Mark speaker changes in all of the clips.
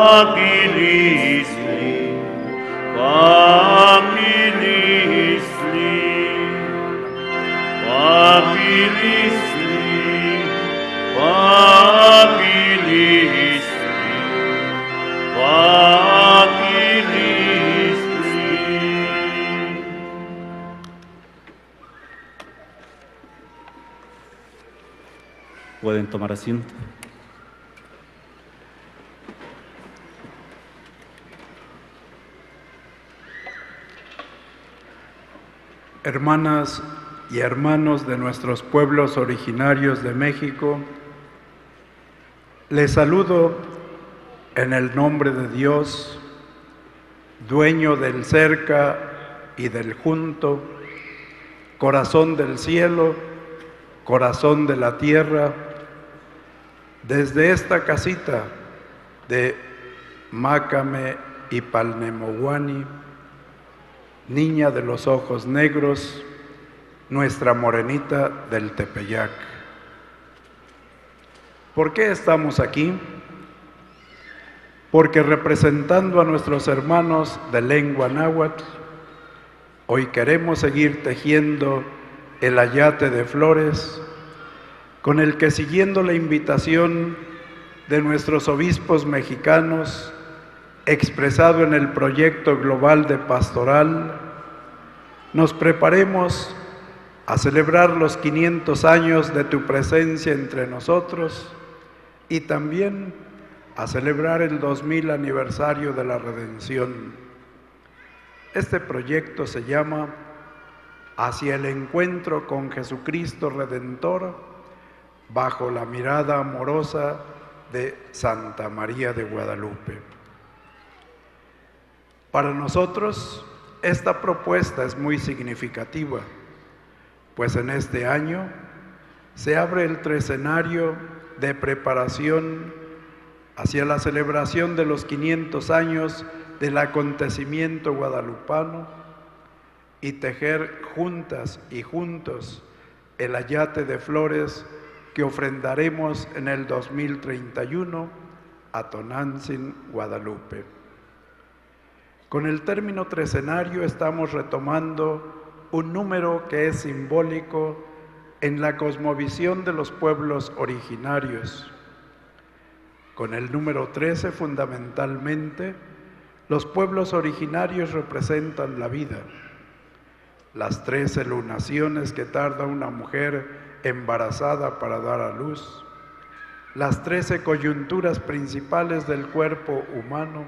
Speaker 1: Papilisli, papilisli, papilisli, papilisli, papilisli.
Speaker 2: Pueden tomar asiento.
Speaker 3: Hermanas y hermanos de nuestros pueblos originarios de México, les saludo en el nombre de Dios, dueño del cerca y del junto, corazón del cielo, corazón de la tierra, desde esta casita de Mácame y Palnemohuani, niña de los ojos negros, nuestra morenita del Tepeyac. ¿Por qué estamos aquí? Porque representando a nuestros hermanos de lengua náhuatl, hoy queremos seguir tejiendo el ayate de flores, con el que, siguiendo la invitación de nuestros obispos mexicanos, expresado en el proyecto global de pastoral, nos preparemos a celebrar los 500 años de tu presencia entre nosotros y también a celebrar el 2000 aniversario de la redención. Este proyecto se llama Hacia el encuentro con Jesucristo Redentor, bajo la mirada amorosa de Santa María de Guadalupe. Para nosotros, esta propuesta es muy significativa, pues en este año se abre el tresenario de preparación hacia la celebración de los 500 años del acontecimiento guadalupano y tejer juntas y juntos el ayate de flores que ofrendaremos en el 2031 a Tonantzin, Guadalupe. Con el término tresenario estamos retomando un número que es simbólico en la cosmovisión de los pueblos originarios. Con el número 13, fundamentalmente, los pueblos originarios representan la vida, las 13 lunaciones que tarda una mujer embarazada para dar a luz, las 13 coyunturas principales del cuerpo humano,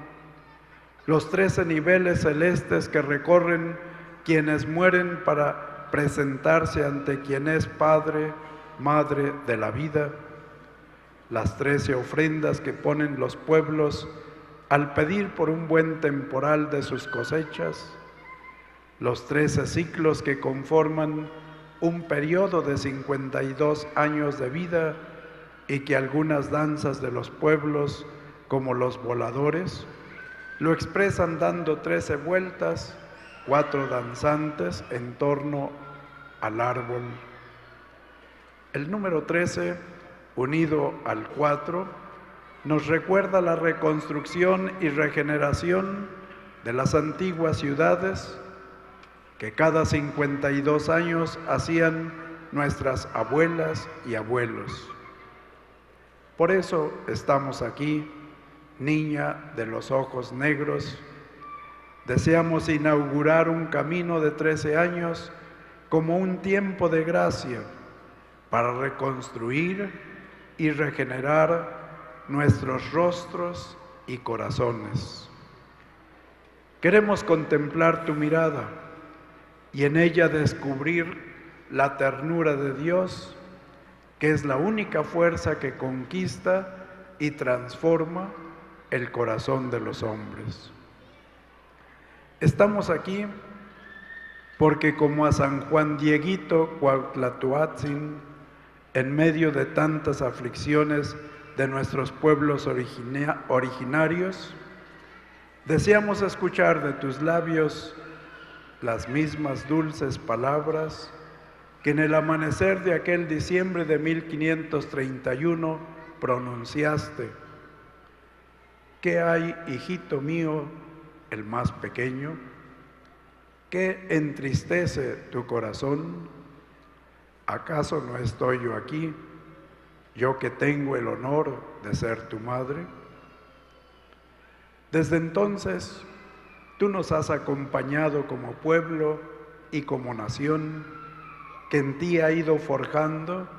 Speaker 3: los 13 niveles celestes que recorren quienes mueren para presentarse ante quien es Padre, Madre de la vida, las 13 ofrendas que ponen los pueblos al pedir por un buen temporal de sus cosechas, los 13 ciclos que conforman un periodo de 52 años de vida y que algunas danzas de los pueblos, como los voladores, lo expresan dando 13 vueltas, 4 danzantes en torno al árbol. El número 13, unido al 4, nos recuerda la reconstrucción y regeneración de las antiguas ciudades que cada 52 años hacían nuestras abuelas y abuelos. Por eso estamos aquí, niña de los ojos negros. Deseamos inaugurar un camino de 13 años como un tiempo de gracia para reconstruir y regenerar nuestros rostros y corazones. Queremos contemplar tu mirada y en ella descubrir la ternura de Dios, que es la única fuerza que conquista y transforma el corazón de los hombres. Estamos aquí porque, como a San Juan Dieguito Cuauhtlatoatzin, en medio de tantas aflicciones de nuestros pueblos originarios, deseamos escuchar de tus labios las mismas dulces palabras que en el amanecer de aquel diciembre de 1531 pronunciaste. ¿Qué hay, hijito mío, el más pequeño? ¿Qué entristece tu corazón? ¿Acaso no estoy yo aquí, yo que tengo el honor de ser tu madre? Desde entonces, tú nos has acompañado como pueblo y como nación que en ti ha ido forjando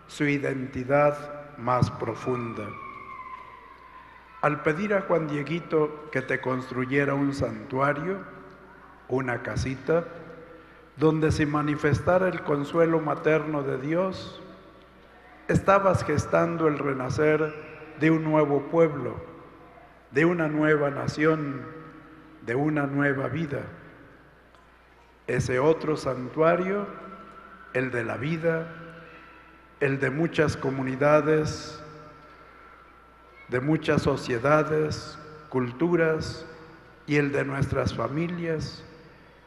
Speaker 3: su identidad más profunda. Al pedir a Juan Dieguito que te construyera un santuario, una casita, donde se manifestara el consuelo materno de Dios, estabas gestando el renacer de un nuevo pueblo, de una nueva nación, de una nueva vida. Ese otro santuario, el de la vida, el de muchas comunidades, de muchas sociedades, culturas y el de nuestras familias,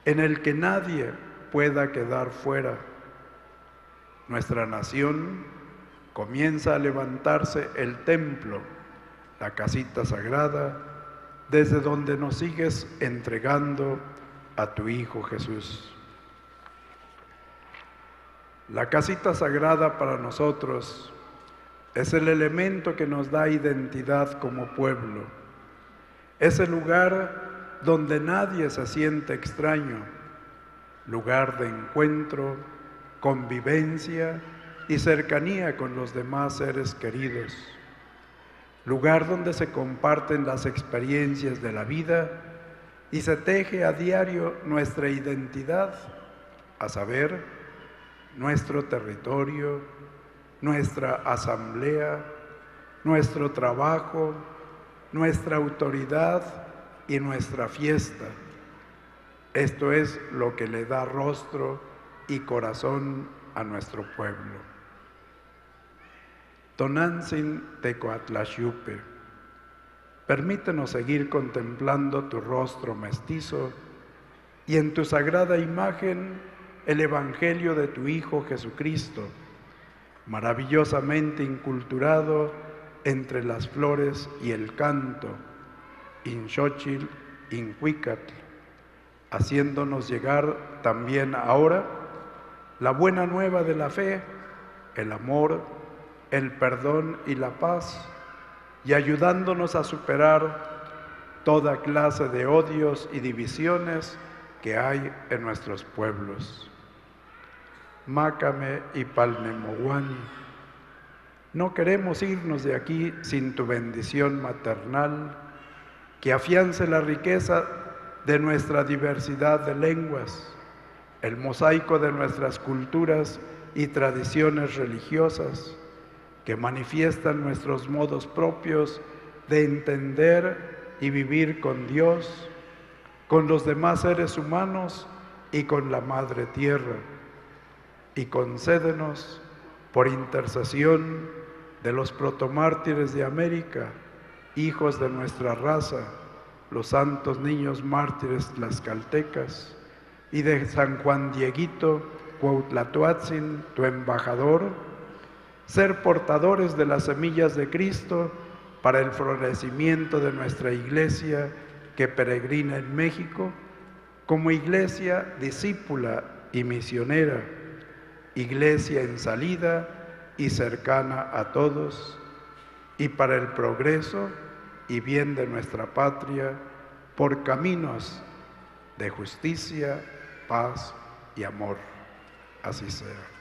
Speaker 3: en el que nadie pueda quedar fuera. Nuestra nación comienza a levantarse el templo, la casita sagrada, desde donde nos sigues entregando a tu Hijo Jesús. La casita sagrada para nosotros es el elemento que nos da identidad como pueblo. Es el lugar donde nadie se siente extraño, lugar de encuentro, convivencia y cercanía con los demás seres queridos. Lugar donde se comparten las experiencias de la vida y se teje a diario nuestra identidad, a saber, nuestro territorio, nuestra asamblea, nuestro trabajo, nuestra autoridad y nuestra fiesta. Esto es lo que le da rostro y corazón a nuestro pueblo. Tonantzin Tecoatlaxiupe, permítenos seguir contemplando tu rostro mestizo y en tu sagrada imagen el Evangelio de tu Hijo Jesucristo, maravillosamente inculturado entre las flores y el canto, in Xochitl, in Huicatl, haciéndonos llegar también ahora la buena nueva de la fe, el amor, el perdón y la paz, y ayudándonos a superar toda clase de odios y divisiones que hay en nuestros pueblos. Mácame y Palnemohuani, no queremos irnos de aquí sin tu bendición maternal, que afiance la riqueza de nuestra diversidad de lenguas, el mosaico de nuestras culturas y tradiciones religiosas, que manifiestan nuestros modos propios de entender y vivir con Dios, con los demás seres humanos y con la Madre Tierra. Y concédenos, por intercesión de los protomártires de América, hijos de nuestra raza, los santos niños mártires tlaxcaltecas, y de San Juan Dieguito Cuauhtlatoatzin, tu embajador, ser portadores de las semillas de Cristo para el florecimiento de nuestra iglesia que peregrina en México, como iglesia discípula y misionera, iglesia en salida y cercana a todos, y para el progreso y bien de nuestra patria, por caminos de justicia, paz y amor. Así sea.